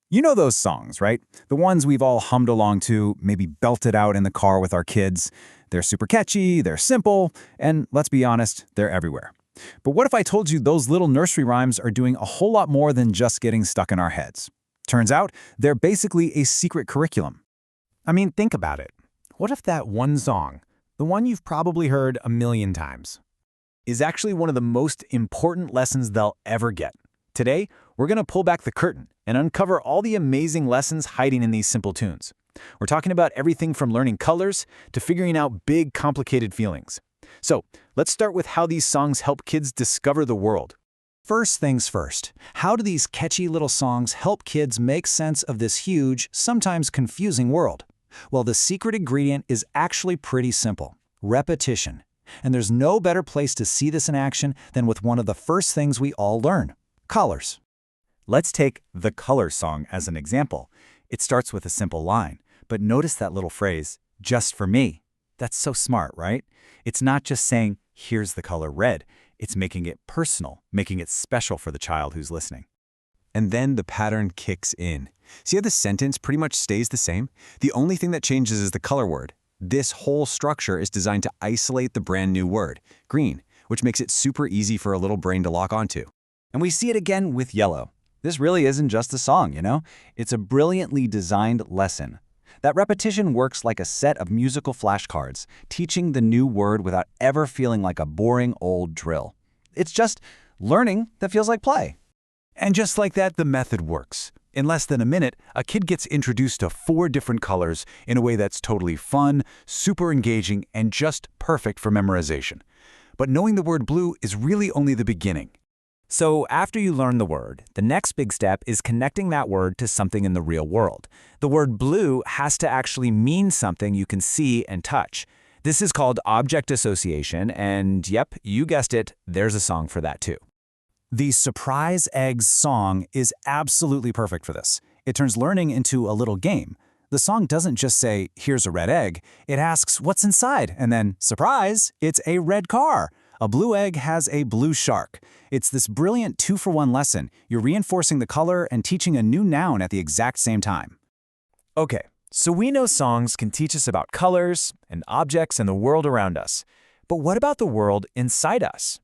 You know those songs, right? The ones we've all hummed along to, maybe belted out in the car with our kids. They're super catchy, they're simple, and let's be honest, they're everywhere. But what if I told you those little nursery rhymes are doing a whole lot more than just getting stuck in our heads? Turns out, they're basically a secret curriculum. I mean, think about it. What if that one song, the one you've probably heard a million times, is actually one of the most important lessons they'll ever get? Today, we're going to pull back the curtain and uncover all the amazing lessons hiding in these simple tunes. We're talking about everything from learning colors to figuring out big, complicated feelings. So, let's start with how these songs help kids discover the world. First things first, how do these catchy little songs help kids make sense of this huge, sometimes confusing world? Well, the secret ingredient is actually pretty simple: repetition. And there's no better place to see this in action than with one of the first things we all learn: colors. Let's take The Color Song as an example. It starts with a simple line, but notice that little phrase, "just for me." That's so smart, right? It's not just saying, "here's the color red." It's making it personal, making it special for the child who's listening. And then the pattern kicks in. See how the sentence pretty much stays the same? The only thing that changes is the color word. This whole structure is designed to isolate the brand new word, green, which makes it super easy for a little brain to lock onto. And we see it again with yellow. This really isn't just a song, you know? It's a brilliantly designed lesson. That repetition works like a set of musical flashcards, teaching the new word without ever feeling like a boring old drill. It's just learning that feels like play. And just like that, the method works. In less than a minute, a kid gets introduced to 4 different colors in a way that's totally fun, super engaging, and just perfect for memorization. But knowing the word blue is really only the beginning. So after you learn the word, the next big step is connecting that word to something in the real world. The word blue has to actually mean something you can see and touch. This is called object association, and yep, you guessed it, there's a song for that too. The Surprise Eggs song is absolutely perfect for this. It turns learning into a little game. The song doesn't just say, "here's a red egg." It asks, "what's inside?" And then, surprise, it's a red car. A blue egg has a blue shark. It's this brilliant 2-for-1 lesson. You're reinforcing the color and teaching a new noun at the exact same time. Okay, so we know songs can teach us about colors and objects and the world around us. But what about the world inside us?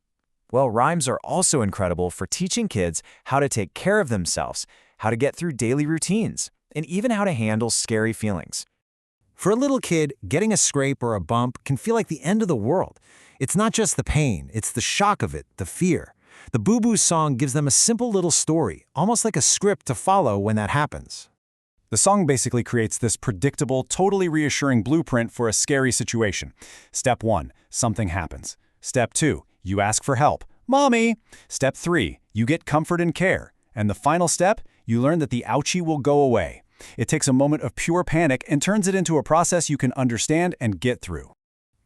Well, rhymes are also incredible for teaching kids how to take care of themselves, how to get through daily routines, and even how to handle scary feelings. For a little kid, getting a scrape or a bump can feel like the end of the world. It's not just the pain, it's the shock of it, the fear. The Boo Boo song gives them a simple little story, almost like a script to follow when that happens. The song basically creates this predictable, totally reassuring blueprint for a scary situation. Step 1, something happens. Step 2, you ask for help. "Mommy!" Step 3, you get comfort and care. And the final step, you learn that the ouchie will go away. It takes a moment of pure panic and turns it into a process you can understand and get through.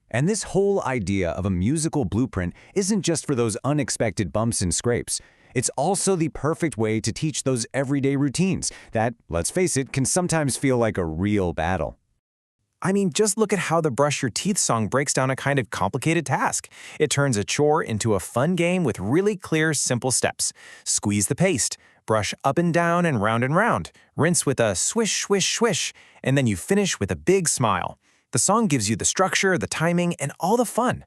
And this whole idea of a musical blueprint isn't just for those unexpected bumps and scrapes. It's also the perfect way to teach those everyday routines that, let's face it, can sometimes feel like a real battle. I mean, just look at how the Brush Your Teeth song breaks down a kind of complicated task. It turns a chore into a fun game with really clear, simple steps. Squeeze the paste, brush up and down and round, rinse with a swish, swish, swish, and then you finish with a big smile. The song gives you the structure, the timing, and all the fun.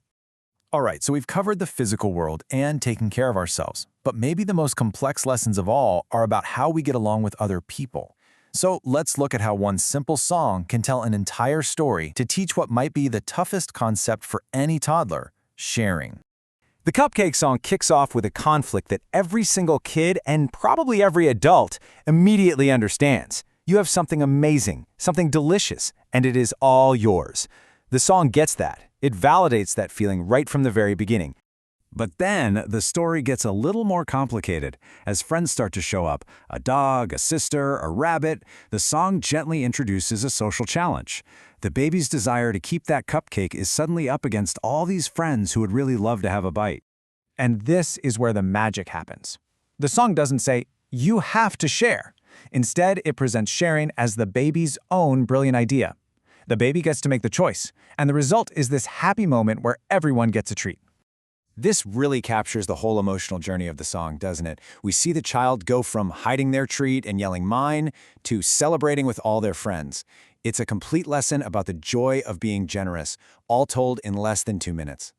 All right, so we've covered the physical world and taking care of ourselves. But maybe the most complex lessons of all are about how we get along with other people. So let's look at how one simple song can tell an entire story to teach what might be the toughest concept for any toddler: sharing. The Cupcake Song kicks off with a conflict that every single kid and probably every adult immediately understands. You have something amazing, something delicious, and it is all yours. The song gets that. It validates that feeling right from the very beginning. But then the story gets a little more complicated. As friends start to show up, a dog, a sister, a rabbit, the song gently introduces a social challenge. The baby's desire to keep that cupcake is suddenly up against all these friends who would really love to have a bite. And this is where the magic happens. The song doesn't say, "you have to share." Instead, it presents sharing as the baby's own brilliant idea. The baby gets to make the choice, and the result is this happy moment where everyone gets a treat. This really captures the whole emotional journey of the song, doesn't it? We see the child go from hiding their treat and yelling mine to celebrating with all their friends. It's a complete lesson about the joy of being generous, all told in less than 2 minutes.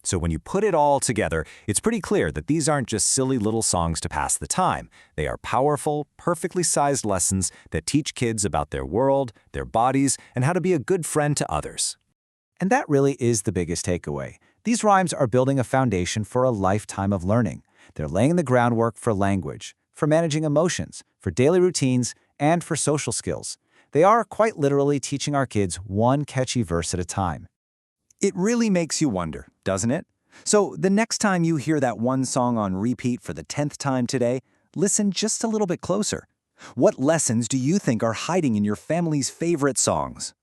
So when you put it all together, it's pretty clear that these aren't just silly little songs to pass the time. They are powerful, perfectly sized lessons that teach kids about their world, their bodies, and how to be a good friend to others. And that really is the biggest takeaway. These rhymes are building a foundation for a lifetime of learning. They're laying the groundwork for language, for managing emotions, for daily routines, and for social skills. They are quite literally teaching our kids one catchy verse at a time. It really makes you wonder, doesn't it? So the next time you hear that one song on repeat for the 10th time today, listen just a little bit closer. What lessons do you think are hiding in your family's favorite songs?